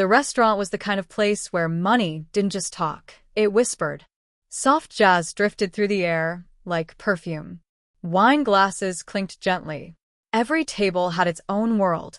The restaurant was the kind of place where money didn't just talk, it whispered. Soft jazz drifted through the air like perfume. Wine glasses clinked gently. Every table had its own world.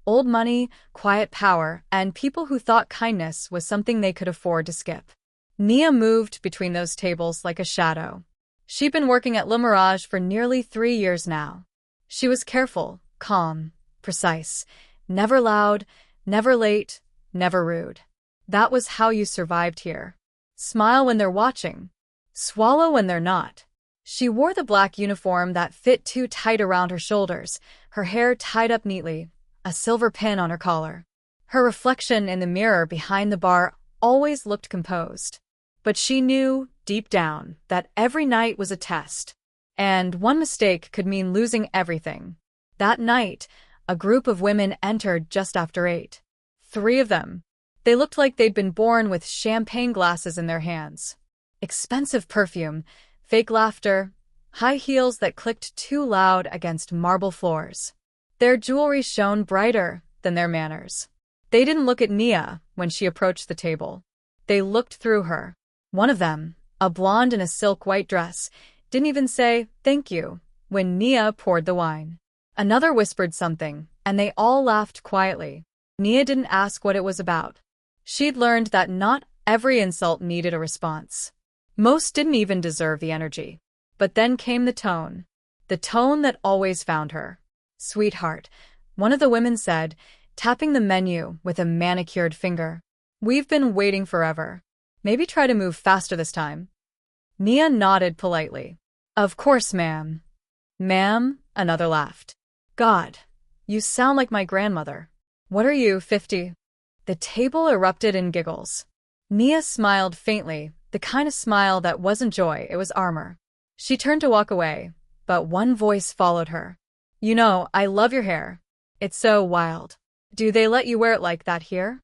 Old money, quiet power, and people who thought kindness was something they could afford to skip. Nia moved between those tables like a shadow. She'd been working at Le Mirage for nearly 3 years now. She was careful, calm, precise, never loud, never late, never rude. That was how you survived here. Smile when they're watching. Swallow when they're not. She wore the black uniform that fit too tight around her shoulders, her hair tied up neatly, a silver pin on her collar. Her reflection in the mirror behind the bar always looked composed. But she knew, deep down, that every night was a test. And one mistake could mean losing everything. That night, a group of women entered just after 8. 3 of them. They looked like they'd been born with champagne glasses in their hands. Expensive perfume, fake laughter, high heels that clicked too loud against marble floors. Their jewelry shone brighter than their manners. They didn't look at Nia when she approached the table. They looked through her. One of them, a blonde in a silk white dress, didn't even say, "Thank you," when Nia poured the wine. Another whispered something, and they all laughed quietly. Nia didn't ask what it was about. She'd learned that not every insult needed a response. Most didn't even deserve the energy. But then came the tone that always found her. "Sweetheart," one of the women said, tapping the menu with a manicured finger. "We've been waiting forever. Maybe try to move faster this time." Nia nodded politely. "Of course, ma'am." "Ma'am?" Another laughed. "God, you sound like my grandmother. What are you, 50? The table erupted in giggles. Nia smiled faintly, the kind of smile that wasn't joy, it was armor. She turned to walk away, but one voice followed her. "You know, I love your hair. It's so wild. Do they let you wear it like that here?"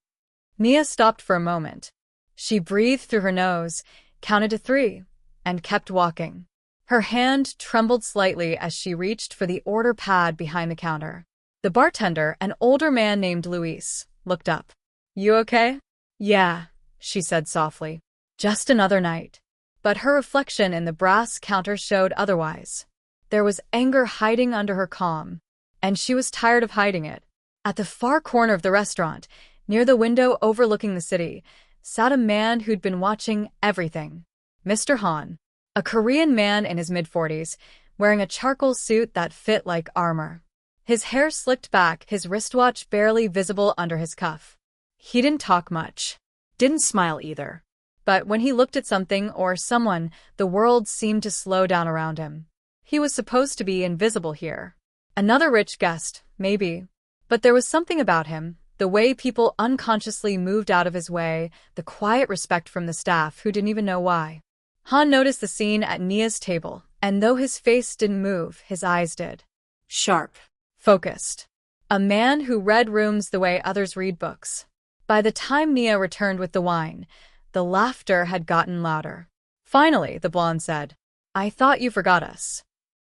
Nia stopped for a moment. She breathed through her nose, counted to 3, and kept walking. Her hand trembled slightly as she reached for the order pad behind the counter. The bartender, an older man named Luis, looked up. "You okay?" "Yeah," she said softly. "Just another night." But her reflection in the brass counter showed otherwise. There was anger hiding under her calm, and she was tired of hiding it. At the far corner of the restaurant, near the window overlooking the city, sat a man who'd been watching everything. Mr. Han, a Korean man in his mid-40s, wearing a charcoal suit that fit like armor. His hair slicked back, his wristwatch barely visible under his cuff. He didn't talk much. Didn't smile either. But when he looked at something or someone, the world seemed to slow down around him. He was supposed to be invisible here. Another rich guest, maybe. But there was something about him, the way people unconsciously moved out of his way, the quiet respect from the staff who didn't even know why. Han noticed the scene at Nia's table, and though his face didn't move, his eyes did. Sharp. Focused. A man who read rooms the way others read books. By the time Nia returned with the wine, the laughter had gotten louder. Finally, the blonde said, "I thought you forgot us."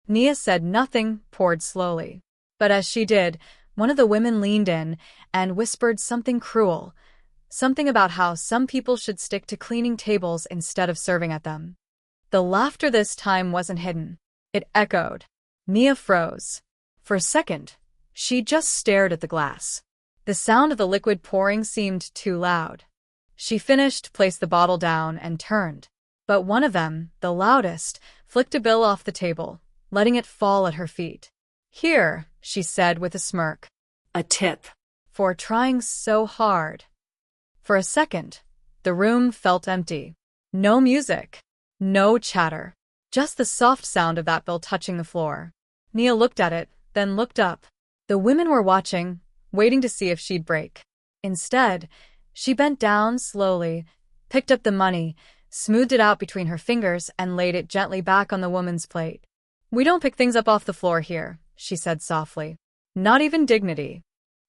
Nia said nothing, poured slowly. But as she did, one of the women leaned in and whispered something cruel, something about how some people should stick to cleaning tables instead of serving at them. The laughter this time wasn't hidden. It echoed. Nia froze. For a second, she just stared at the glass. The sound of the liquid pouring seemed too loud. She finished, placed the bottle down, and turned. But one of them, the loudest, flicked a bill off the table, letting it fall at her feet. "Here," she said with a smirk. "A tip. For trying so hard." For a second, the room felt empty. No music. No chatter. Just the soft sound of that bill touching the floor. Nia looked at it, then looked up. The women were watching, waiting to see if she'd break. Instead, she bent down slowly, picked up the money, smoothed it out between her fingers, and laid it gently back on the woman's plate. "We don't pick things up off the floor here," she said softly. "Not even dignity."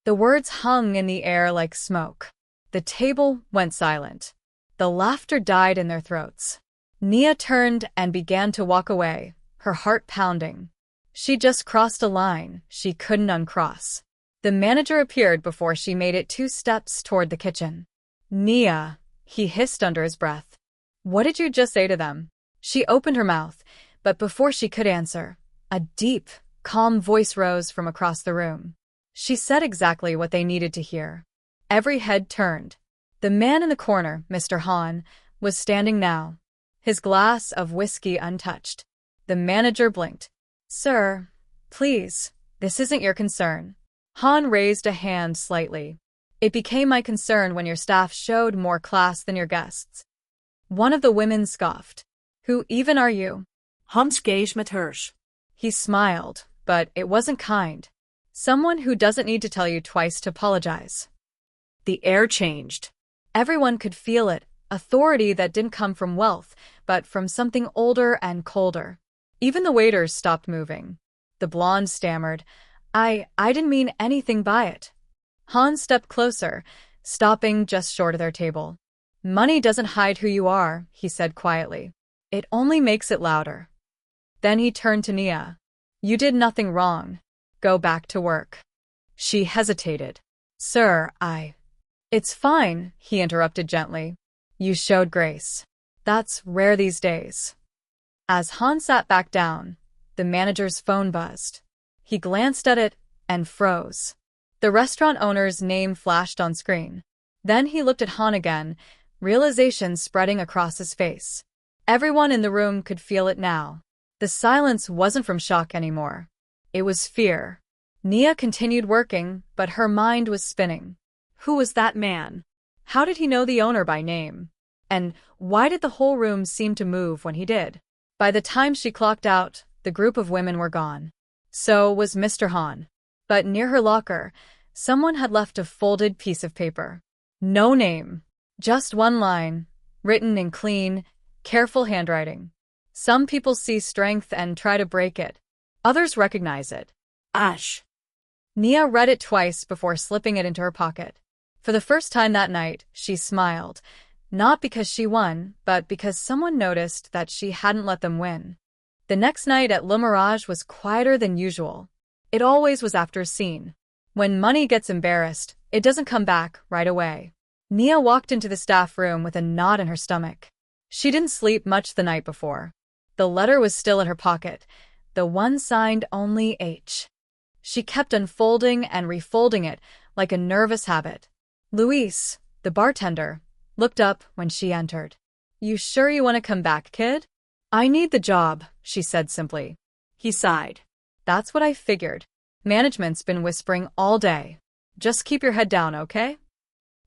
The words hung in the air like smoke. The table went silent. The laughter died in their throats. Nia turned and began to walk away, her heart pounding. She just crossed a line she couldn't uncross. The manager appeared before she made it 2 steps toward the kitchen. "Nia," he hissed under his breath. "What did you just say to them?" She opened her mouth, but before she could answer, a deep, calm voice rose from across the room. She said exactly what they needed to hear. Every head turned. The man in the corner, Mr. Han, was standing now, his glass of whiskey untouched. The manager blinked. "Sir, please, this isn't your concern." Han raised a hand slightly. "It became my concern when your staff showed more class than your guests." One of the women scoffed. "Who even are you?" Hans gave met hers. He smiled, but it wasn't kind. "Someone who doesn't need to tell you twice to apologize." The air changed. Everyone could feel it, authority that didn't come from wealth, but from something older and colder. Even the waiters stopped moving. The blonde stammered, I didn't mean anything by it." Hans stepped closer, stopping just short of their table. "Money doesn't hide who you are," he said quietly. "It only makes it louder." Then he turned to Nia. "You did nothing wrong. Go back to work." She hesitated. "Sir, It's fine," he interrupted gently. "You showed grace. That's rare these days." As Han sat back down, the manager's phone buzzed. He glanced at it and froze. The restaurant owner's name flashed on screen. Then he looked at Han again, realization spreading across his face. Everyone in the room could feel it now. The silence wasn't from shock anymore. It was fear. Nia continued working, but her mind was spinning. Who was that man? How did he know the owner by name? And why did the whole room seem to move when he did? By the time she clocked out, the group of women were gone. So was Mr. Han. But near her locker, someone had left a folded piece of paper. No name. Just one line, written in clean, careful handwriting. "Some people see strength and try to break it. Others recognize it. Ash." Nia read it twice before slipping it into her pocket. For the first time that night, she smiled. Not because she won, but because someone noticed that she hadn't let them win. The next night at Le Mirage was quieter than usual. It always was after a scene. When money gets embarrassed, it doesn't come back right away. Nia walked into the staff room with a knot in her stomach. She didn't sleep much the night before. The letter was still in her pocket, the one signed only H. She kept unfolding and refolding it like a nervous habit. Luis, the bartender, looked up when she entered. "You sure you want to come back, kid?" "I need the job," she said simply. He sighed. "That's what I figured. Management's been whispering all day. Just keep your head down, okay?"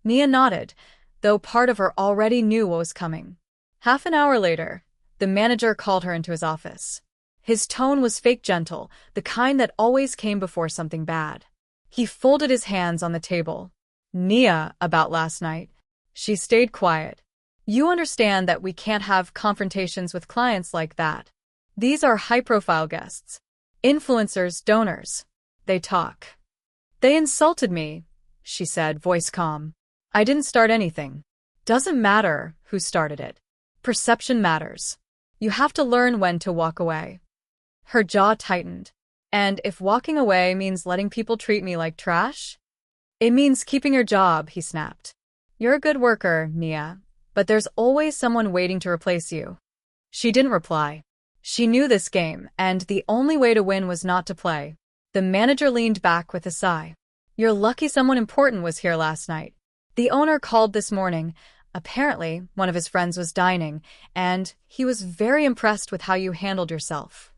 Nia nodded, though part of her already knew what was coming. Half an hour later, the manager called her into his office. His tone was fake gentle, the kind that always came before something bad. He folded his hands on the table. "Nia, about last night." She stayed quiet. "You understand that we can't have confrontations with clients like that. These are high-profile guests. Influencers, donors. They talk." "They insulted me," she said, voice calm. "I didn't start anything. Doesn't matter who started it. Perception matters. You have to learn when to walk away." Her jaw tightened. "And if walking away means letting people treat me like trash?" "It means keeping your job," he snapped. "You're a good worker, Nia, but there's always someone waiting to replace you." She didn't reply. She knew this game, and the only way to win was not to play. The manager leaned back with a sigh. "You're lucky someone important was here last night. The owner called this morning. Apparently, one of his friends was dining, and he was very impressed with how you handled yourself."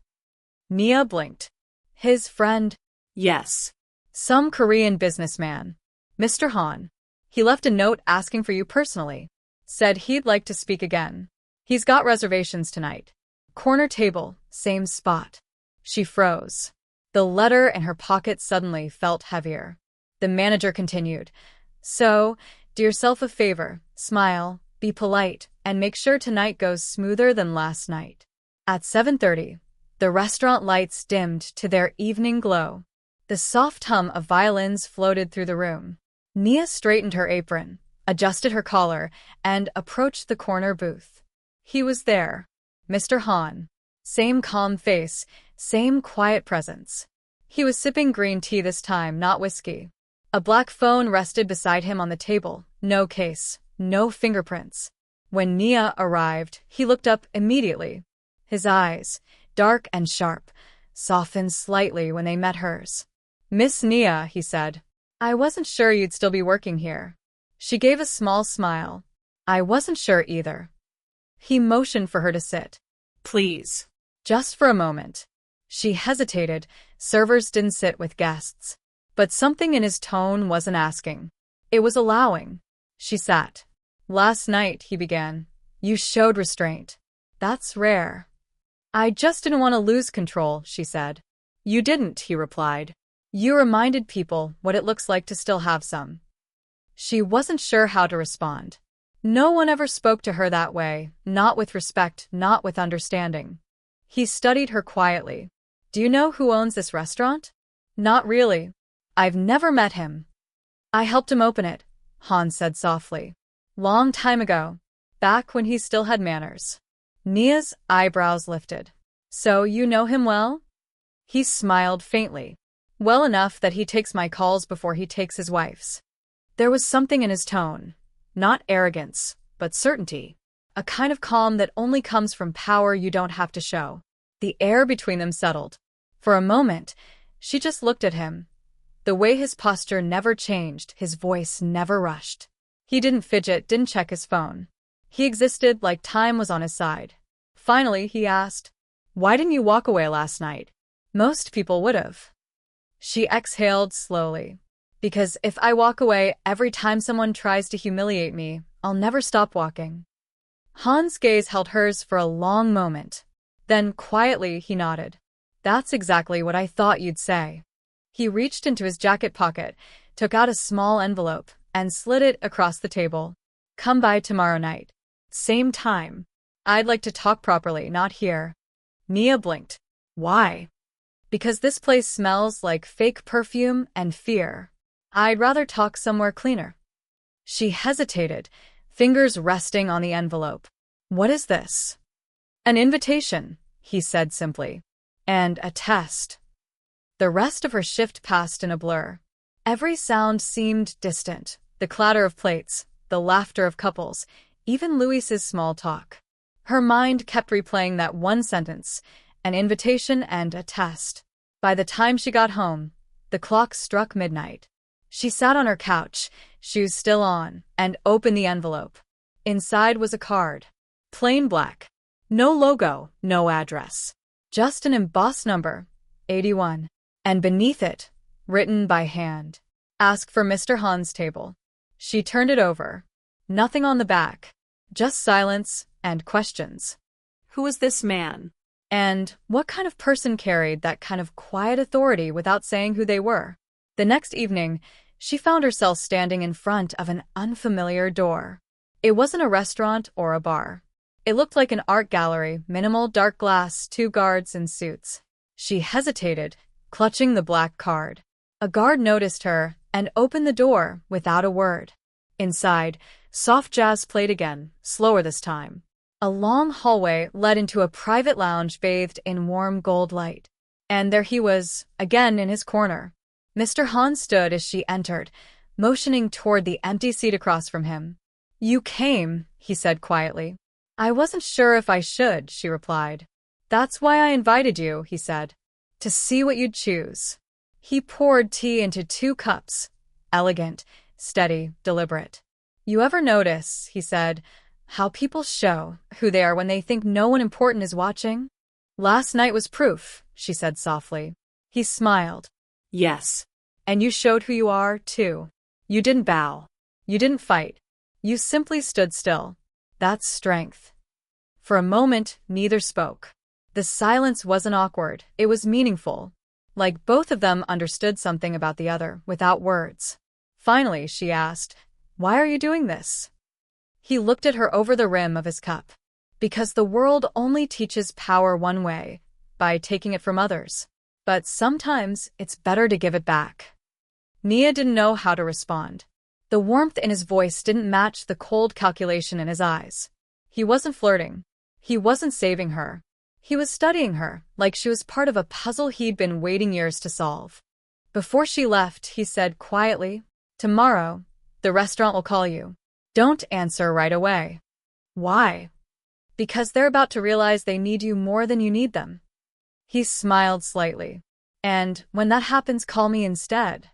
Nia blinked. "His friend?" "Yes." "Some Korean businessman. Mr. Han. He left a note asking for you personally. Said he'd like to speak again. He's got reservations tonight. Corner table, same spot." She froze. The letter in her pocket suddenly felt heavier. The manager continued. "So, do yourself a favor, smile, be polite, and make sure tonight goes smoother than last night." At 7:30, the restaurant lights dimmed to their evening glow. The soft hum of violins floated through the room. Nia straightened her apron, adjusted her collar, and approached the corner booth. He was there. Mr. Han. Same calm face, same quiet presence. He was sipping green tea this time, not whiskey. A black phone rested beside him on the table, no case, no fingerprints. When Nia arrived, he looked up immediately. His eyes, dark and sharp, softened slightly when they met hers. "Miss Nia," he said. "I wasn't sure you'd still be working here." She gave a small smile. "I wasn't sure either." He motioned for her to sit. Please. Just for a moment. She hesitated. Servers didn't sit with guests. But something in his tone wasn't asking. It was allowing. She sat. "Last night," he began, "you showed restraint. That's rare." "I just didn't want to lose control," she said. "You didn't," he replied. "You reminded people what it looks like to still have some." She wasn't sure how to respond. No one ever spoke to her that way, not with respect, not with understanding. He studied her quietly. "Do you know who owns this restaurant?" "Not really. I've never met him." "I helped him open it," Hans said softly. "Long time ago. Back when he still had manners." Nia's eyebrows lifted. "So you know him well?" He smiled faintly. "Well enough that he takes my calls before he takes his wife's." There was something in his tone. Not arrogance, but certainty. A kind of calm that only comes from power you don't have to show. The air between them settled. For a moment, she just looked at him. The way his posture never changed, his voice never rushed. He didn't fidget, didn't check his phone. He existed like time was on his side. Finally, he asked, "Why didn't you walk away last night?" "Most people would've." She exhaled slowly. "Because if I walk away every time someone tries to humiliate me, I'll never stop walking." Hans' gaze held hers for a long moment. Then, quietly, he nodded. "That's exactly what I thought you'd say." He reached into his jacket pocket, took out a small envelope, and slid it across the table. "Come by tomorrow night. Same time. I'd like to talk properly, not here." Nia blinked. "Why?" "Because this place smells like fake perfume and fear. I'd rather talk somewhere cleaner." She hesitated, fingers resting on the envelope. "What is this?" "An invitation," he said simply. "And a test." The rest of her shift passed in a blur. Every sound seemed distant. The clatter of plates, the laughter of couples, even Luis's small talk. Her mind kept replaying that one sentence, an invitation and a test. By the time she got home, the clock struck midnight. She sat on her couch, shoes still on, and opened the envelope. Inside was a card. Plain black. No logo, no address. Just an embossed number, 81. And beneath it, written by hand, "Ask for Mr. Hans' table." She turned it over. Nothing on the back. Just silence and questions. Who was this man? And what kind of person carried that kind of quiet authority without saying who they were? The next evening, she found herself standing in front of an unfamiliar door. It wasn't a restaurant or a bar. It looked like an art gallery, minimal dark glass, 2 guards in suits. She hesitated, clutching the black card. A guard noticed her and opened the door without a word. Inside, soft jazz played again, slower this time. A long hallway led into a private lounge bathed in warm gold light. And there he was, again in his corner. Mr. Hans stood as she entered, motioning toward the empty seat across from him. "You came," he said quietly. "I wasn't sure if I should," she replied. "That's why I invited you," he said. "To see what you'd choose." He poured tea into 2 cups. Elegant, steady, deliberate. "You ever notice," he said, "how people show who they are when they think no one important is watching?" "Last night was proof," she said softly. He smiled. Yes. "And you showed who you are, too. You didn't bow. You didn't fight. You simply stood still. That's strength." For a moment, neither spoke. The silence wasn't awkward, it was meaningful. Like both of them understood something about the other, without words. Finally, she asked, "Why are you doing this?" He looked at her over the rim of his cup. "Because the world only teaches power one way, by taking it from others. But sometimes it's better to give it back." Nia didn't know how to respond. The warmth in his voice didn't match the cold calculation in his eyes. He wasn't flirting. He wasn't saving her. He was studying her, like she was part of a puzzle he'd been waiting years to solve. Before she left, he said quietly, "Tomorrow, the restaurant will call you. Don't answer right away." "Why?" "Because they're about to realize they need you more than you need them." He smiled slightly. "And when that happens, call me instead."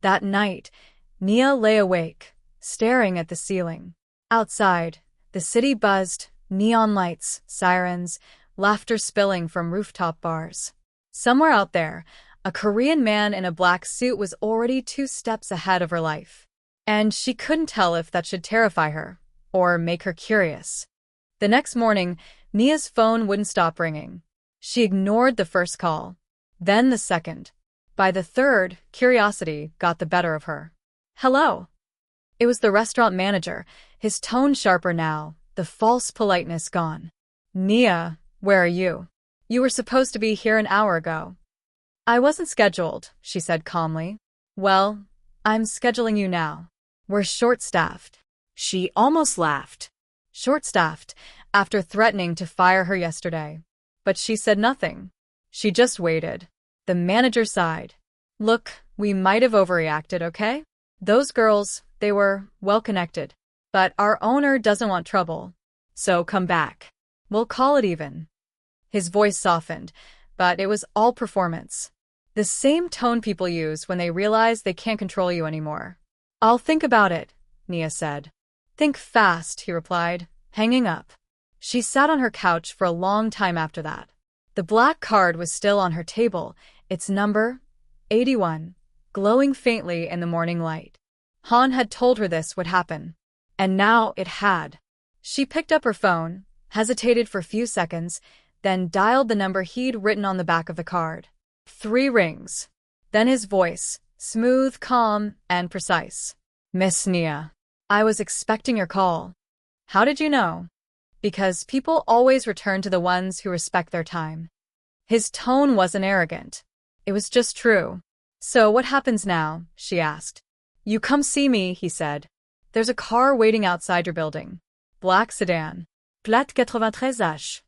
That night, Nia lay awake, staring at the ceiling. Outside, the city buzzed, neon lights, sirens, laughter spilling from rooftop bars. Somewhere out there, a Korean man in a black suit was already 2 steps ahead of her life. And she couldn't tell if that should terrify her or make her curious. The next morning, Nia's phone wouldn't stop ringing. She ignored the first call, then the second. By the third, curiosity got the better of her. "Hello." It was the restaurant manager, his tone sharper now, the false politeness gone. "Nia, where are you? You were supposed to be here an hour ago." "I wasn't scheduled," she said calmly. "Well, I'm scheduling you now. We're short-staffed." She almost laughed. Short-staffed, after threatening to fire her yesterday. But she said nothing. She just waited. The manager sighed. "Look, we might have overreacted, okay? Those girls, they were well-connected. But our owner doesn't want trouble. So come back. We'll call it even." His voice softened, but it was all performance. The same tone people use when they realize they can't control you anymore. "I'll think about it," Nia said. "Think fast," he replied, hanging up. She sat on her couch for a long time after that. The black card was still on her table, its number, 81, glowing faintly in the morning light. Han had told her this would happen. And now it had. She picked up her phone, hesitated for a few seconds, then dialed the number he'd written on the back of the card. 3 rings. Then his voice, smooth, calm, and precise. "Miss Nia, I was expecting your call." "How did you know?" "Because people always return to the ones who respect their time." His tone wasn't arrogant. It was just true. "So what happens now?" she asked. "You come see me," he said. "There's a car waiting outside your building. Black sedan. Plate 93H."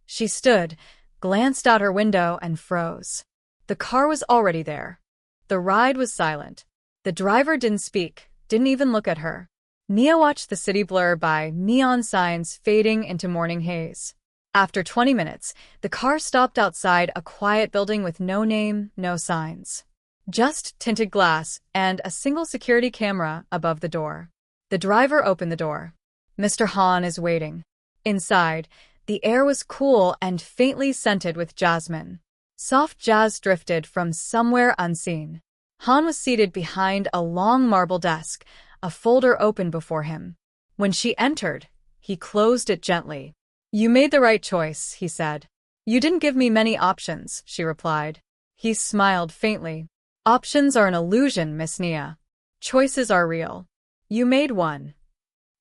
She stood, glanced out her window, and froze. The car was already there. The ride was silent. The driver didn't speak, didn't even look at her. Nia watched the city blur by, neon signs fading into morning haze. After 20 minutes, the car stopped outside a quiet building with no name, no signs. Just tinted glass and a single security camera above the door. The driver opened the door. "Mr. Han is waiting." Inside, the air was cool and faintly scented with jasmine. Soft jazz drifted from somewhere unseen. Han was seated behind a long marble desk, a folder open before him. When she entered, he closed it gently. "You made the right choice," he said. "You didn't give me many options," she replied. He smiled faintly. "Options are an illusion, Miss Nia. Choices are real. You made one."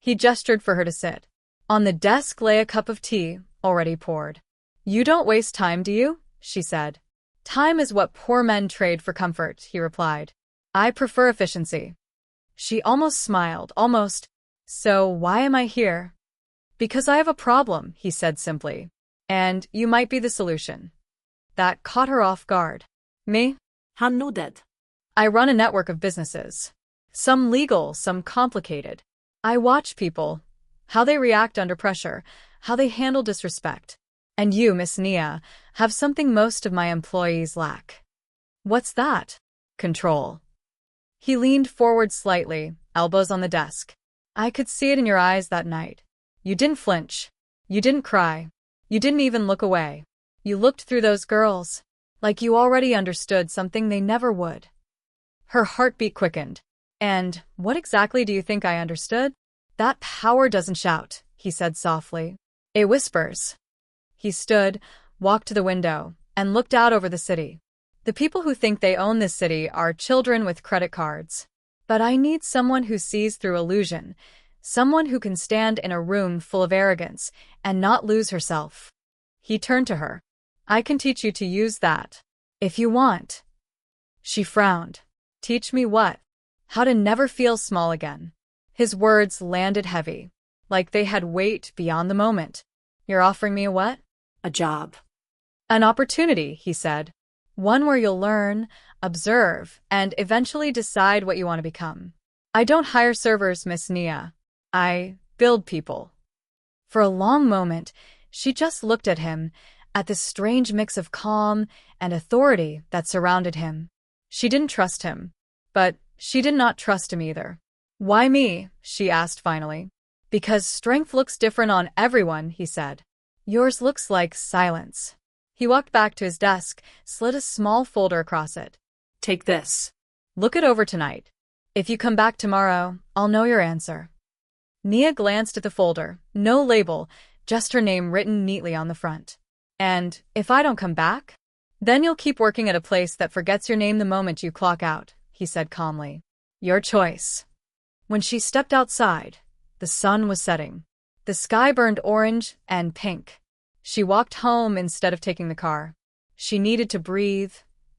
He gestured for her to sit. On the desk lay a cup of tea, already poured. "You don't waste time, do you?" she said. "Time is what poor men trade for comfort," he replied. "I prefer efficiency." She almost smiled, almost. "So why am I here?" "Because I have a problem," he said simply. "And you might be the solution." That caught her off guard. "Me?" Han nodded. "I run a network of businesses. Some legal, some complicated. I watch people, how they react under pressure, how they handle disrespect. And you, Miss Nia, have something most of my employees lack." "What's that?" "Control." He leaned forward slightly, elbows on the desk. "I could see it in your eyes that night. You didn't flinch. You didn't cry. You didn't even look away. You looked through those girls, like you already understood something they never would." Her heartbeat quickened. "And what exactly do you think I understood?" "That power doesn't shout," he said softly. "It whispers." He stood, walked to the window, and looked out over the city. "The people who think they own this city are children with credit cards. But I need someone who sees through illusion, someone who can stand in a room full of arrogance and not lose herself." He turned to her. "I can teach you to use that, if you want." She frowned. "Teach me what?" "How to never feel small again." His words landed heavy, like they had weight beyond the moment. "You're offering me a what?" A job. An opportunity, he said. One where you'll learn, observe, and eventually decide what you want to become. I don't hire servers, Miss Nia. I build people. For a long moment, she just looked at him, at this strange mix of calm and authority that surrounded him. She didn't trust him, but she did not trust him either. Why me? She asked finally. Because strength looks different on everyone, he said. Yours looks like silence. He walked back to his desk, slid a small folder across it. Take this. Look it over tonight. If you come back tomorrow, I'll know your answer. Nia glanced at the folder. No label, just her name written neatly on the front. And if I don't come back? Then you'll keep working at a place that forgets your name the moment you clock out, he said calmly. Your choice. When she stepped outside, the sun was setting. The sky burned orange and pink. She walked home instead of taking the car. She needed to breathe,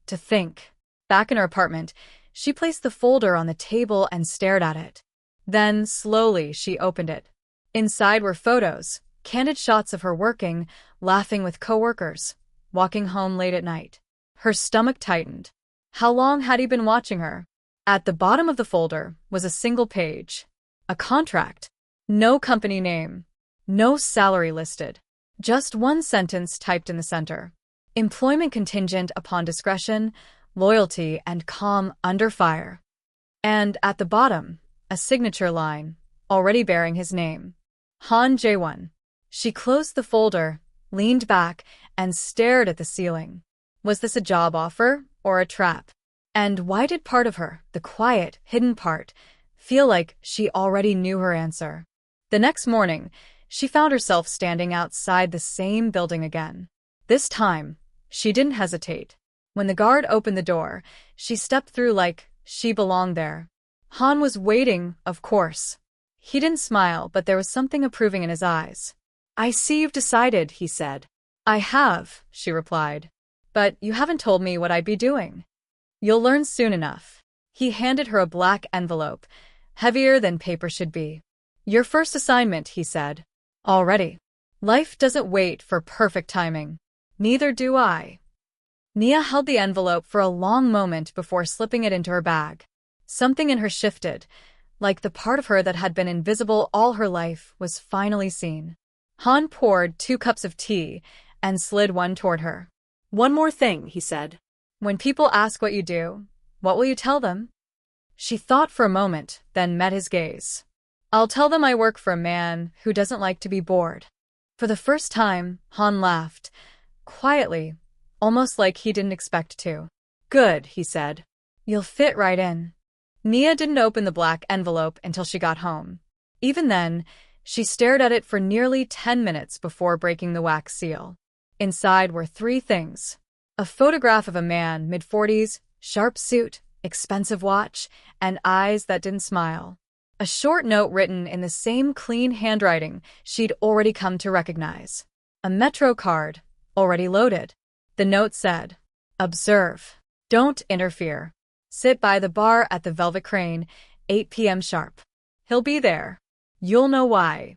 to think. Back in her apartment, she placed the folder on the table and stared at it. Then, slowly, she opened it. Inside were photos, candid shots of her working, laughing with coworkers, walking home late at night. Her stomach tightened. How long had he been watching her? At the bottom of the folder was a single page. A contract. No company name. No salary listed. Just one sentence typed in the center. Employment contingent upon discretion, loyalty, and calm under fire. And at the bottom, a signature line, already bearing his name. Han Jae-won. She closed the folder, leaned back, and stared at the ceiling. Was this a job offer or a trap? And why did part of her, the quiet, hidden part, feel like she already knew her answer? The next morning, she found herself standing outside the same building again. This time, she didn't hesitate. When the guard opened the door, she stepped through like she belonged there. Han was waiting, of course. He didn't smile, but there was something approving in his eyes. I see you've decided, he said. I have, she replied. But you haven't told me what I'd be doing. You'll learn soon enough. He handed her a black envelope, heavier than paper should be. Your first assignment, he said. Already. Life doesn't wait for perfect timing. Neither do I. Nia held the envelope for a long moment before slipping it into her bag. Something in her shifted, like the part of her that had been invisible all her life was finally seen. Han poured 2 cups of tea and slid one toward her. One more thing, he said. When people ask what you do, what will you tell them? She thought for a moment, then met his gaze. I'll tell them I work for a man who doesn't like to be bored. For the first time, Han laughed, quietly, almost like he didn't expect to. Good, he said. You'll fit right in. Nia didn't open the black envelope until she got home. Even then, she stared at it for nearly 10 minutes before breaking the wax seal. Inside were 3 things. A photograph of a man, mid-40s, sharp suit, expensive watch, and eyes that didn't smile. A short note written in the same clean handwriting she'd already come to recognize. A Metro card, already loaded. The note said, Observe. Don't interfere. Sit by the bar at the Velvet Crane, 8 p.m. sharp. He'll be there. You'll know why.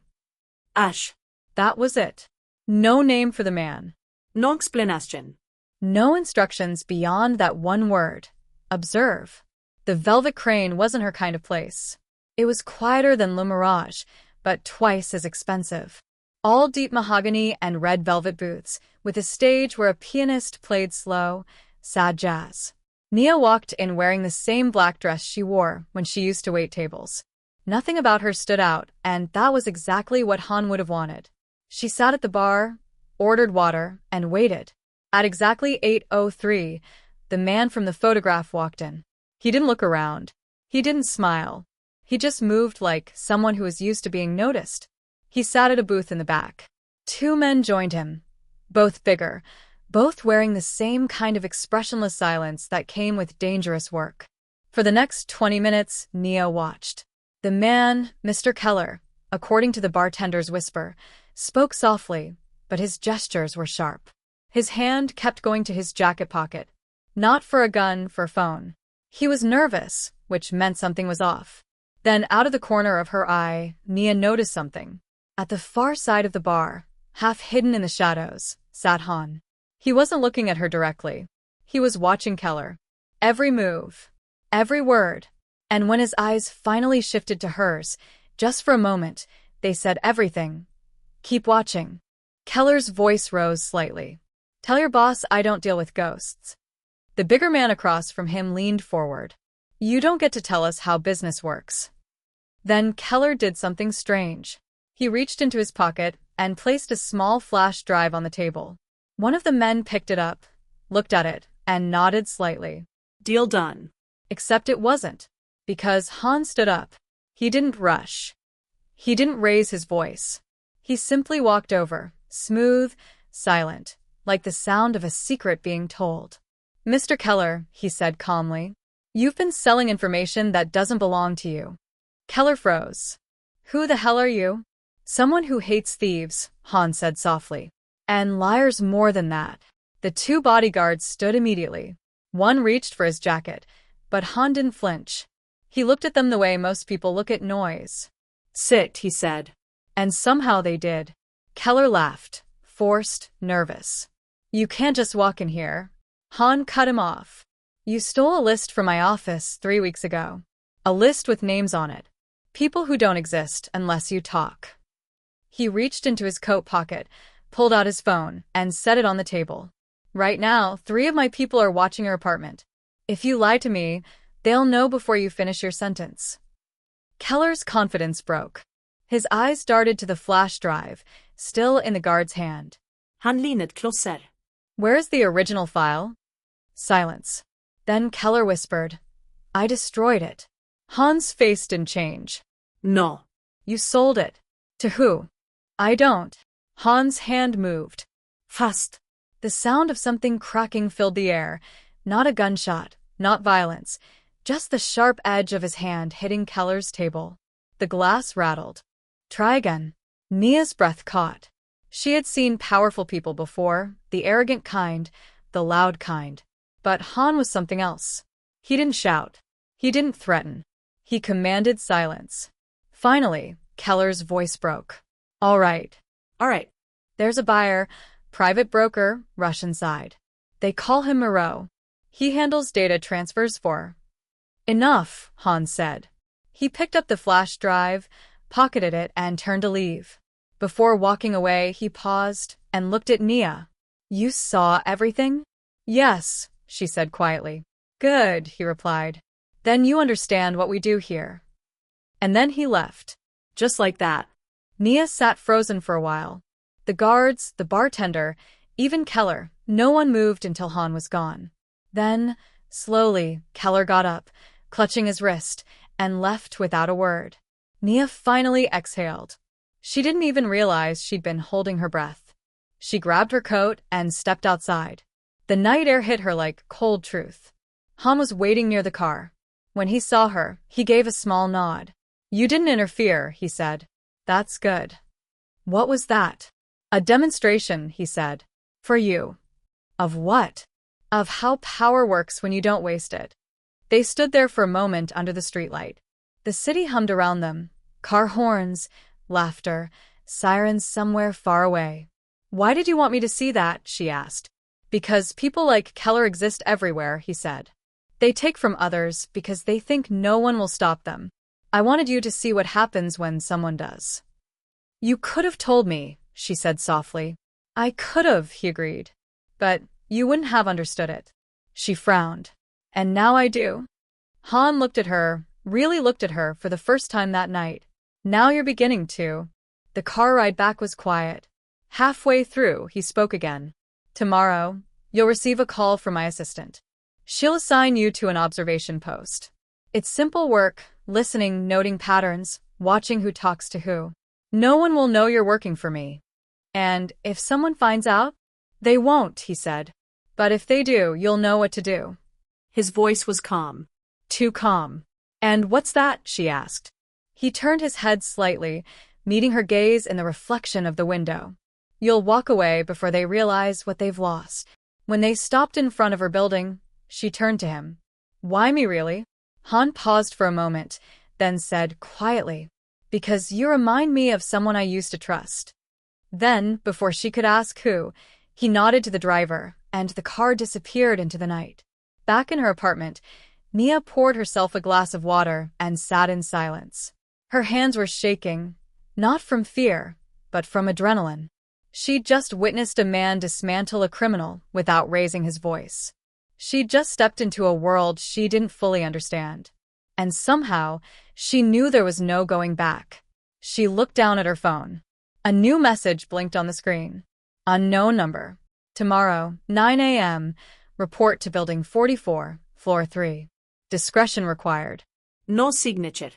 Ash. That was it. No name for the man. No explanation. No instructions beyond that one word. Observe. The Velvet Crane wasn't her kind of place. It was quieter than Le Mirage, but twice as expensive. All deep mahogany and red velvet booths, with a stage where a pianist played slow, sad jazz. Nia walked in wearing the same black dress she wore when she used to wait tables. Nothing about her stood out, and that was exactly what Han would have wanted. She sat at the bar, ordered water, and waited. At exactly 8:03, the man from the photograph walked in. He didn't look around. He didn't smile. He just moved like someone who was used to being noticed. He sat at a booth in the back. 2 men joined him, both bigger, both wearing the same kind of expressionless silence that came with dangerous work. For the next 20 minutes, Nia watched. The man, Mr. Keller, according to the bartender's whisper, spoke softly, but his gestures were sharp. His hand kept going to his jacket pocket. Not for a gun, for a phone. He was nervous, which meant something was off. Then, out of the corner of her eye, Nia noticed something. At the far side of the bar, half hidden in the shadows, sat Han. He wasn't looking at her directly. He was watching Keller. Every move. Every word. And when his eyes finally shifted to hers, just for a moment, they said everything. Keep watching. Keller's voice rose slightly. Tell your boss I don't deal with ghosts. The bigger man across from him leaned forward. You don't get to tell us how business works. Then Keller did something strange. He reached into his pocket and placed a small flash drive on the table. One of the men picked it up, looked at it, and nodded slightly. Deal done. Except it wasn't. Because Han stood up. He didn't rush. He didn't raise his voice. He simply walked over, smooth, silent, like the sound of a secret being told. Mr. Keller, he said calmly, you've been selling information that doesn't belong to you. Keller froze. Who the hell are you? Someone who hates thieves, Han said softly. And liars more than that. The two bodyguards stood immediately. One reached for his jacket, but Han didn't flinch. He looked at them the way most people look at noise. Sit, he said. And somehow they did. Keller laughed, forced, nervous. You can't just walk in here. Han cut him off. You stole a list from my office 3 weeks ago. A list with names on it. People who don't exist unless you talk. He reached into his coat pocket, pulled out his phone, and set it on the table. Right now, 3 of my people are watching your apartment. If you lie to me, they'll know before you finish your sentence. Keller's confidence broke. His eyes darted to the flash drive, still in the guard's hand. Han leaned closer. Where's the original file? Silence. Then Keller whispered, I destroyed it. Han's face didn't change. No. You sold it. To who? I don't. Han's hand moved. Fast. The sound of something cracking filled the air. Not a gunshot, not violence, just the sharp edge of his hand hitting Keller's table. The glass rattled. Try again. Nia's breath caught. She had seen powerful people before, the arrogant kind, the loud kind. But Han was something else. He didn't shout. He didn't threaten. He commanded silence. Finally, Keller's voice broke. All right. All right. There's a buyer, private broker, rush inside. They call him Moreau. He handles data transfers for. Enough, Han said. He picked up the flash drive, pocketed it, and turned to leave. Before walking away, he paused and looked at Nia. You saw everything? Yes, she said quietly. Good, he replied. Then you understand what we do here. And then he left. Just like that. Nia sat frozen for a while. The guards, the bartender, even Keller, no one moved until Han was gone. Then, slowly, Keller got up, clutching his wrist, and left without a word. Nia finally exhaled. She didn't even realize she'd been holding her breath. She grabbed her coat and stepped outside. The night air hit her like cold truth. Han was waiting near the car. When he saw her, he gave a small nod. You didn't interfere, he said. That's good. What was that? A demonstration, he said. For you. Of what? Of how power works when you don't waste it. They stood there for a moment under the streetlight. The city hummed around them. Car horns, laughter, sirens somewhere far away. Why did you want me to see that? She asked. Because people like Keller exist everywhere, he said. They take from others because they think no one will stop them. I wanted you to see what happens when someone does. You could have told me, she said softly. I could have, he agreed. But you wouldn't have understood it. She frowned. And now I do. Han looked at her, really looked at her for the first time that night. Now you're beginning to. The car ride back was quiet. Halfway through, he spoke again. Tomorrow, you'll receive a call from my assistant. She'll assign you to an observation post. It's simple work, listening, noting patterns, watching who talks to who. No one will know you're working for me. And if someone finds out, they won't, he said. But if they do, you'll know what to do. His voice was calm. Too calm. And what's that? She asked. He turned his head slightly, meeting her gaze in the reflection of the window. You'll walk away before they realize what they've lost. When they stopped in front of her building, she turned to him. Why me, really? Han paused for a moment, then said quietly, because you remind me of someone I used to trust. Then, before she could ask who, He nodded to the driver, and the car disappeared into the night. Back in her apartment, Mia poured herself a glass of water and sat in silence. Her hands were shaking, not from fear, but from adrenaline. She'd just witnessed a man dismantle a criminal without raising his voice. She'd just stepped into a world she didn't fully understand. And somehow, she knew there was no going back. She looked down at her phone. A new message blinked on the screen. Unknown number. Tomorrow, 9 a.m., report to Building 44, Floor 3. Discretion required. No signature.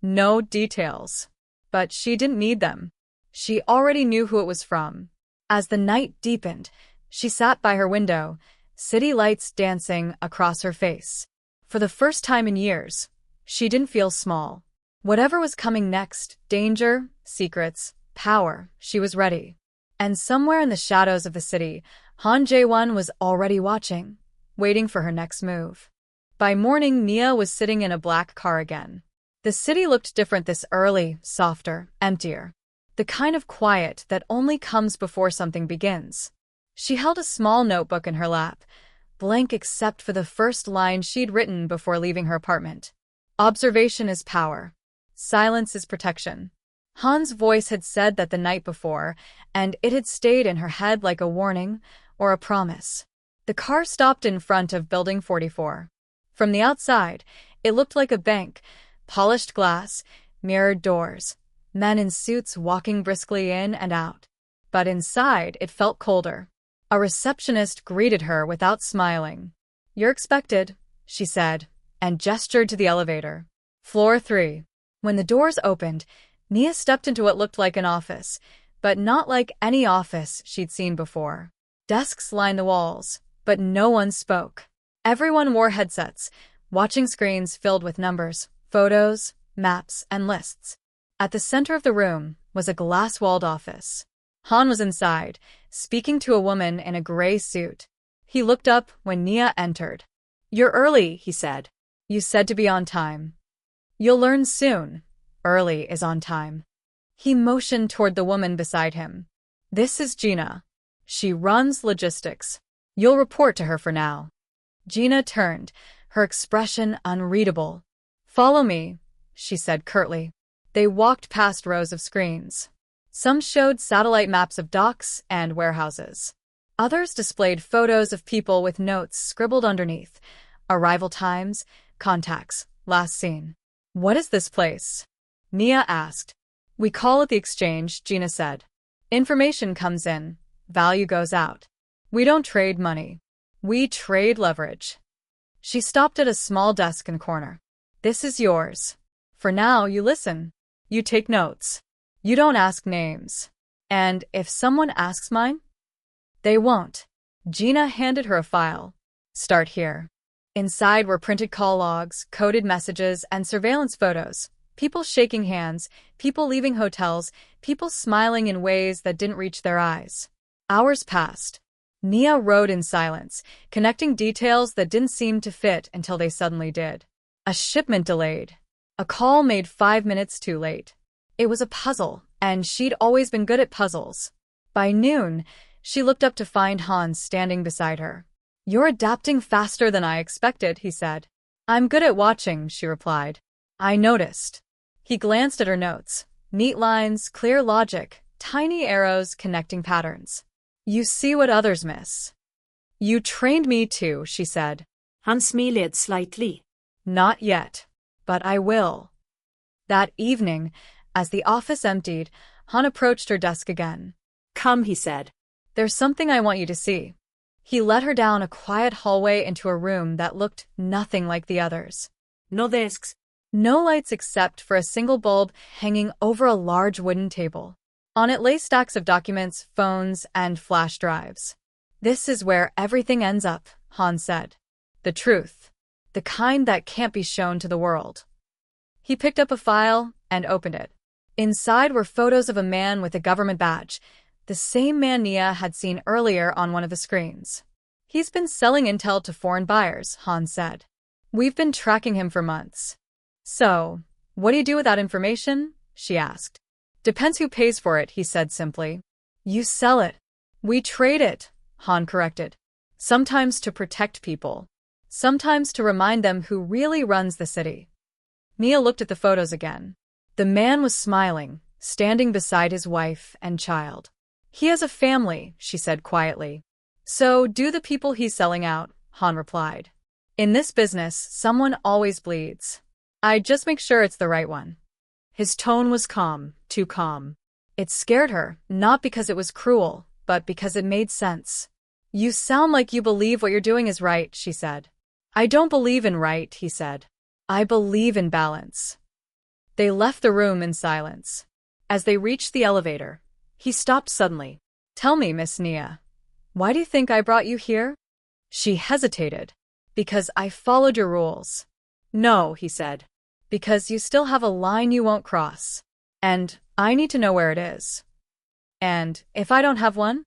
No details. But she didn't need them. She already knew who it was from. As the night deepened, she sat by her window, city lights dancing across her face. For the first time in years, she didn't feel small. Whatever was coming next, danger, secrets, power, she was ready. And somewhere in the shadows of the city, Han Jae-won was already watching, waiting for her next move. By morning, Mia was sitting in a black car again. The city looked different this early, softer, emptier. The kind of quiet that only comes before something begins. She held a small notebook in her lap, blank except for the first line she'd written before leaving her apartment. Observation is power. Silence is protection. Han's voice had said that the night before, and it had stayed in her head like a warning or a promise. The car stopped in front of Building 44. From the outside, it looked like a bank, polished glass, mirrored doors, men in suits walking briskly in and out. But inside, it felt colder. A receptionist greeted her without smiling. "You're expected," she said, and gestured to the elevator. Floor 3. When the doors opened, Mia stepped into what looked like an office, but not like any office she'd seen before. Desks lined the walls, but no one spoke. Everyone wore headsets, watching screens filled with numbers, photos, maps, and lists. At the center of the room was a glass-walled office. Han was inside, speaking to a woman in a gray suit. He looked up when Mia entered. "You're early," he said. "You said to be on time." "You'll learn soon. Early is on time." He motioned toward the woman beside him. "This is Gina. She runs logistics. You'll report to her for now." Gina turned, her expression unreadable. "Follow me," she said curtly. They walked past rows of screens. Some showed satellite maps of docks and warehouses. Others displayed photos of people with notes scribbled underneath. Arrival times, contacts, last seen. "What is this place?" Mia asked. "We call it the exchange," Gina said. "Information comes in, value goes out. We don't trade money. We trade leverage." She stopped at a small desk in the corner. "This is yours. For now, you listen. You take notes. You don't ask names. And if someone asks mine, they won't." Gina handed her a file. "Start here." Inside were printed call logs, coded messages, and surveillance photos. People shaking hands, people leaving hotels, people smiling in ways that didn't reach their eyes. Hours passed. Mia rode in silence, connecting details that didn't seem to fit until they suddenly did. A shipment delayed. A call made 5 minutes too late. It was a puzzle, and she'd always been good at puzzles. By noon, she looked up to find Hans standing beside her. "You're adapting faster than I expected," he said. "I'm good at watching," she replied. "I noticed." He glanced at her notes. Neat lines, clear logic, tiny arrows connecting patterns. "You see what others miss." "You trained me too," she said. Han smiled slightly. "Not yet, but I will." That evening, as the office emptied, Han approached her desk again. "Come," he said. "There's something I want you to see." He led her down a quiet hallway into a room that looked nothing like the others. No desks. No lights except for a single bulb hanging over a large wooden table. On it lay stacks of documents, phones, and flash drives. "This is where everything ends up," Han said. "The truth. The kind that can't be shown to the world." He picked up a file and opened it. Inside were photos of a man with a government badge, the same man Nia had seen earlier on one of the screens. "He's been selling intel to foreign buyers," Han said. "We've been tracking him for months." "So, what do you do with that information?" she asked. "Depends who pays for it," he said simply. "You sell it. We trade it," Han corrected. Sometimes to protect people. Sometimes to remind them who really runs the city. Mia looked at the photos again. The man was smiling, standing beside his wife and child. He has a family, she said quietly. So do the people he's selling out, Han replied. In this business, someone always bleeds. I just make sure it's the right one. His tone was calm, too calm. It scared her, not because it was cruel, but because it made sense. You sound like you believe what you're doing is right, she said. I don't believe in right, he said. I believe in balance. They left the room in silence. As they reached the elevator, he stopped suddenly. Tell me, Miss Nia, why do you think I brought you here? She hesitated. Because I followed your rules. No, he said. Because you still have a line you won't cross. And I need to know where it is. And if I don't have one,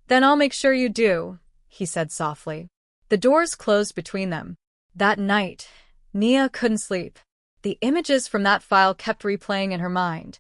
then I'll make sure you do, he said softly. The doors closed between them. That night, Nia couldn't sleep. The images from that file kept replaying in her mind.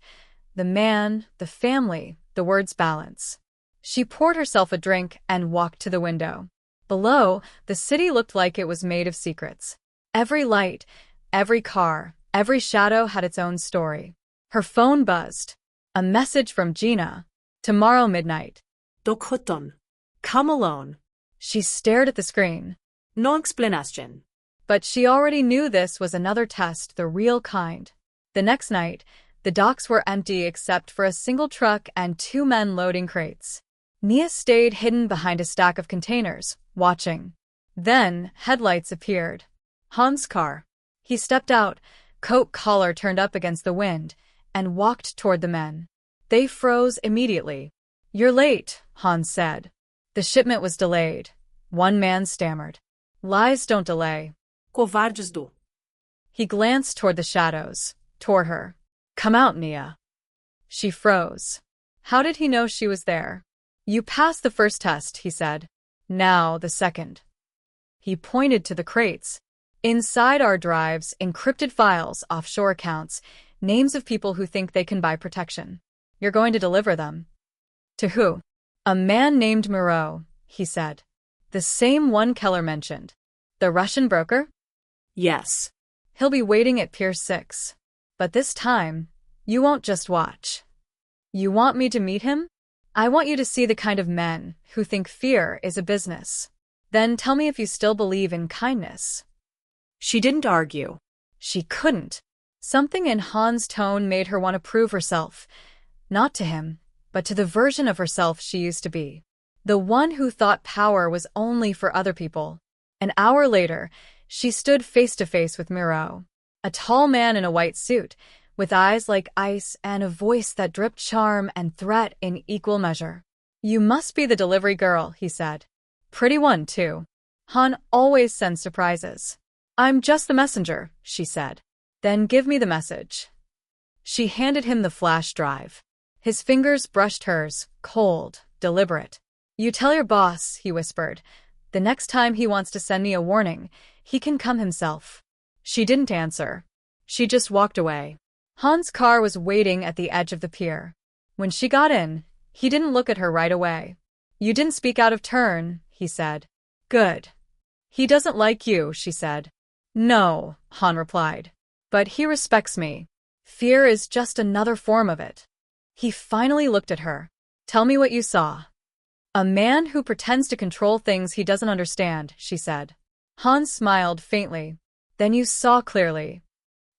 The man, the family, the words balance. She poured herself a drink and walked to the window. Below, the city looked like it was made of secrets. Every light, every car, every shadow had its own story. Her phone buzzed. A message from Gina. Tomorrow midnight. Dokhuton. Come alone. She stared at the screen. No explanation. But she already knew this was another test, the real kind. The next night, the docks were empty except for a single truck and 2 men loading crates. Nia stayed hidden behind a stack of containers, watching. Then, headlights appeared. Han's car. He stepped out, coat collar turned up against the wind, and walked toward the men. They froze immediately. You're late, Han said. The shipment was delayed. One man stammered. Lies don't delay. Covardes do. He glanced toward the shadows, toward her. Come out, Nia. She froze. How did he know she was there? You passed the first test, he said. Now the second. He pointed to the crates. Inside are drives, encrypted files, offshore accounts, names of people who think they can buy protection. You're going to deliver them. To who? A man named Moreau, he said. The same one Keller mentioned. The Russian broker? Yes. He'll be waiting at Pier 6. But this time, you won't just watch. You want me to meet him? I want you to see the kind of men who think fear is a business. Then tell me if you still believe in kindness. She didn't argue. She couldn't. Something in Han's tone made her want to prove herself. Not to him, but to the version of herself she used to be. The one who thought power was only for other people. An hour later, she stood face to face with Moreau. A tall man in a white suit, with eyes like ice and a voice that dripped charm and threat in equal measure. You must be the delivery girl, he said. Pretty one, too. Han always sends surprises. I'm just the messenger, she said. Then give me the message. She handed him the flash drive. His fingers brushed hers, cold, deliberate. You tell your boss, he whispered. The next time he wants to send me a warning, he can come himself. She didn't answer. She just walked away. Han's car was waiting at the edge of the pier. When she got in, he didn't look at her right away. You didn't speak out of turn, he said. Good. He doesn't like you, she said. No, Han replied. But he respects me. Fear is just another form of it. He finally looked at her. Tell me what you saw. A man who pretends to control things he doesn't understand, she said. Han smiled faintly. Then you saw clearly.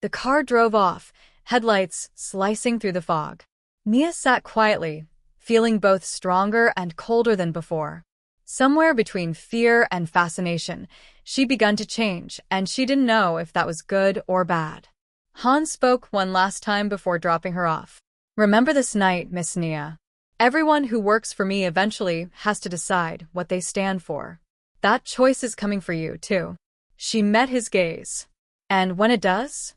The car drove off, headlights slicing through the fog. Nia sat quietly, feeling both stronger and colder than before. Somewhere between fear and fascination, she'd begun to change, and she didn't know if that was good or bad. Han spoke one last time before dropping her off. Remember this night, Miss Nia. Everyone who works for me eventually has to decide what they stand for. That choice is coming for you, too. She met his gaze. And when it does?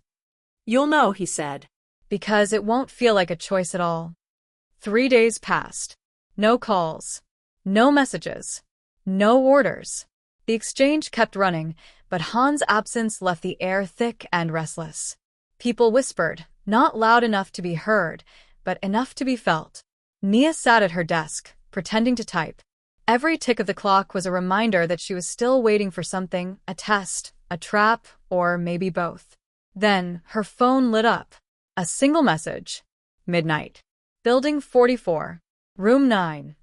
You'll know, he said. Because it won't feel like a choice at all. 3 days passed. No calls. No messages. No orders. The exchange kept running, but Han's absence left the air thick and restless. People whispered, not loud enough to be heard, but enough to be felt. Nia sat at her desk, pretending to type. Every tick of the clock was a reminder that she was still waiting for something, a test, a trap, or maybe both. Then, her phone lit up. A single message. Midnight. Building 44. Room 9.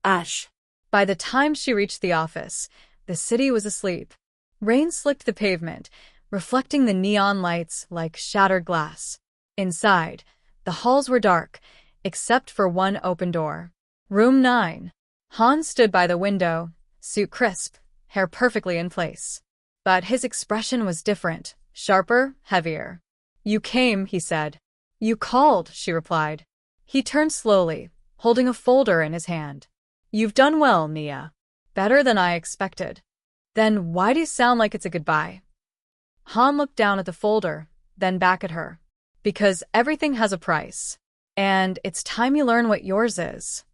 Ash. By the time she reached the office, the city was asleep. Rain slicked the pavement, reflecting the neon lights like shattered glass. Inside, the halls were dark, except for one open door. Room 9. Hans stood by the window, suit crisp, hair perfectly in place. But his expression was different, sharper, heavier. "You came," he said. "You called," she replied. He turned slowly, holding a folder in his hand. "You've done well, Nia. Better than I expected." "Then why do you sound like it's a goodbye?" Han looked down at the folder, then back at her. "Because everything has a price. And it's time you learn what yours is."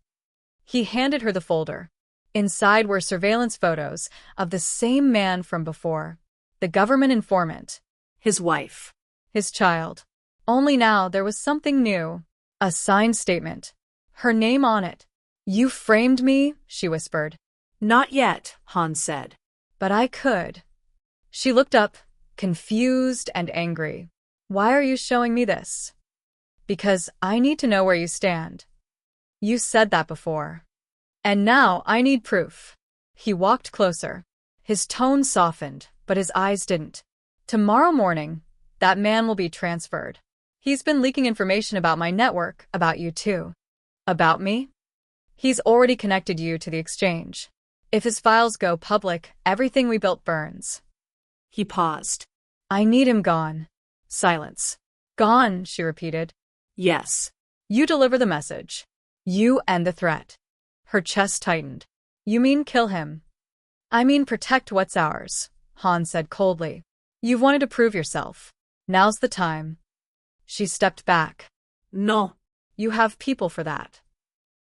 He handed her the folder. Inside were surveillance photos of the same man from before. The government informant. His wife. His child. Only now there was something new. A signed statement. Her name on it. "You framed me," she whispered. Not yet, Hans said. "But I could." She looked up, confused and angry. "Why are you showing me this?" "Because I need to know where you stand." "You said that before. And now I need proof." He walked closer. His tone softened, but his eyes didn't. "Tomorrow morning, that man will be transferred. He's been leaking information about my network, about you too." "About me?" "He's already connected you to the exchange. If his files go public, everything we built burns." He paused. "I need him gone." Silence. "Gone," she repeated. Yes. "You deliver the message. You end the threat." Her chest tightened. "You mean kill him?" "I mean protect what's ours," Han said coldly. "You've wanted to prove yourself. Now's the time." She stepped back. No. "You have people for that."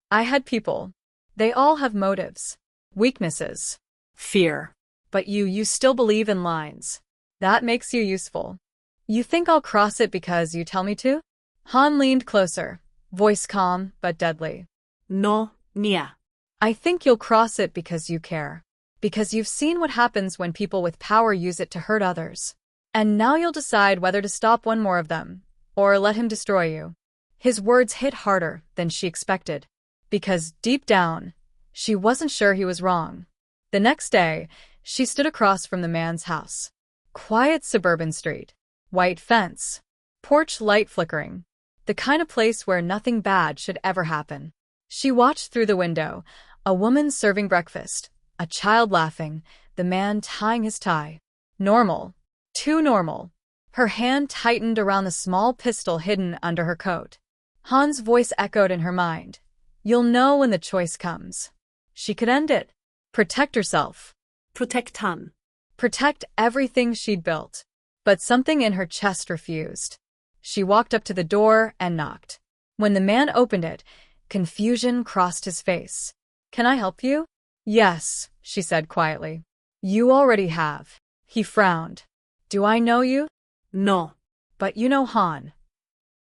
"I had people. They all have motives. Weaknesses. Fear. But you still believe in lines. That makes you useful. You think I'll cross it because you tell me to?" Han leaned closer, voice calm but deadly. No, Nia. "I think you'll cross it because you care. Because you've seen what happens when people with power use it to hurt others. And now you'll decide whether to stop one more of them, or let him destroy you." His words hit harder than she expected. Because deep down, she wasn't sure he was wrong. The next day, she stood across from the man's house. Quiet suburban street. White fence. Porch light flickering. The kind of place where nothing bad should ever happen. She watched through the window, a woman serving breakfast, a child laughing, the man tying his tie. Normal. Too normal. Her hand tightened around the small pistol hidden under her coat. Han's voice echoed in her mind. "You'll know when the choice comes." She could end it. Protect herself. Protect Han. Protect everything she'd built. But something in her chest refused. She walked up to the door and knocked. When the man opened it, confusion crossed his face. "Can I help you?" "Yes," she said quietly. "You already have." He frowned. "Do I know you?" No. "But you know Han."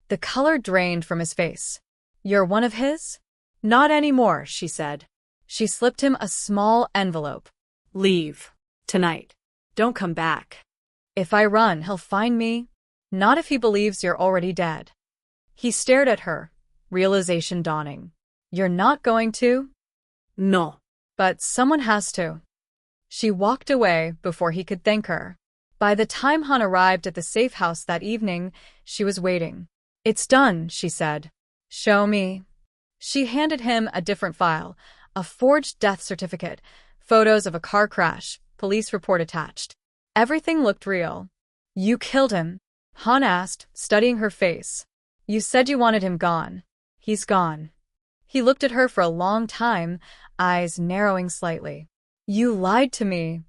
The color drained from his face. "You're one of his?" "Not anymore," she said. She slipped him a small envelope. "Leave. Tonight. Don't come back." "If I run, he'll find me." "Not if he believes you're already dead." He stared at her, realization dawning. "You're not going to?" No. "But someone has to." She walked away before he could thank her. By the time Han arrived at the safe house that evening, she was waiting. "It's done," she said. "Show me." She handed him a different file, a forged death certificate, photos of a car crash, police report attached. Everything looked real. "You killed him?" Han asked, studying her face. "You said you wanted him gone. He's gone." He looked at her for a long time, eyes narrowing slightly. "You lied to me."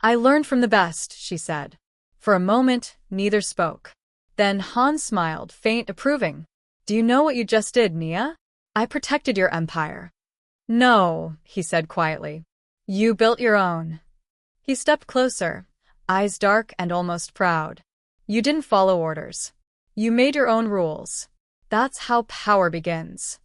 "I learned from the best," she said. For a moment, neither spoke. Then Han smiled, faint, approving. "Do you know what you just did, Nia? I protected your empire." "No," he said quietly. "You built your own." He stepped closer, eyes dark and almost proud. "You didn't follow orders. You made your own rules. That's how power begins."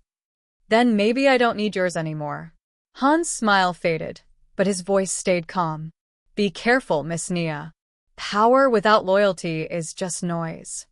"Then maybe I don't need yours anymore." Han's smile faded, but his voice stayed calm. Be careful, Miss Nia. Power without loyalty is just noise.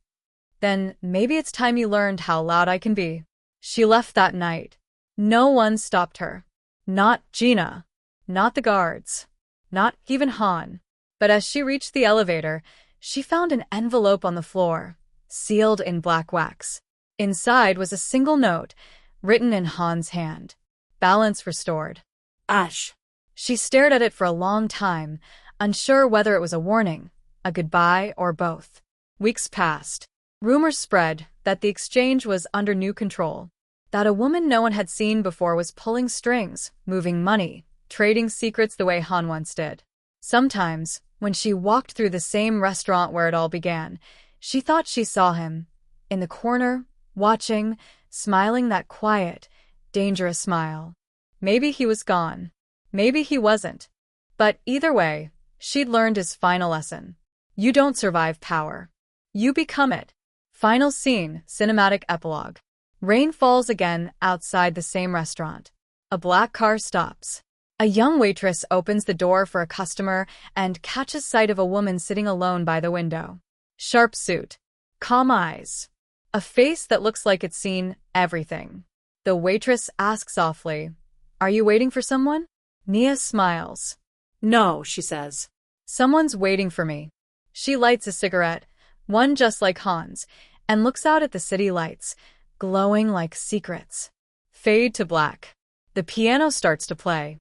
Then maybe it's time you learned how loud I can be. She left that night. No one stopped her. Not Gina. Not the guards. Not even Han. But as she reached the elevator, she found an envelope on the floor, sealed in black wax. Inside was a single note, written in Han's hand. Balance restored. Ash. She stared at it for a long time, unsure whether it was a warning, a goodbye, or both. Weeks passed. Rumors spread that the exchange was under new control, that a woman no one had seen before was pulling strings, moving money, trading secrets the way Han once did. Sometimes, when she walked through the same restaurant where it all began, she thought she saw him, in the corner, watching, smiling that quiet, dangerous smile. Maybe he was gone. Maybe he wasn't. But either way, she'd learned his final lesson. You don't survive power. You become it. Final scene, cinematic epilogue. Rain falls again outside the same restaurant. A black car stops. A young waitress opens the door for a customer and catches sight of a woman sitting alone by the window. Sharp suit. Calm eyes. A face that looks like it's seen everything. The waitress asks softly, "Are you waiting for someone?" Nia smiles. No, she says. Someone's waiting for me. She lights a cigarette, one just like Han's, and looks out at the city lights, glowing like secrets. Fade to black. The piano starts to play.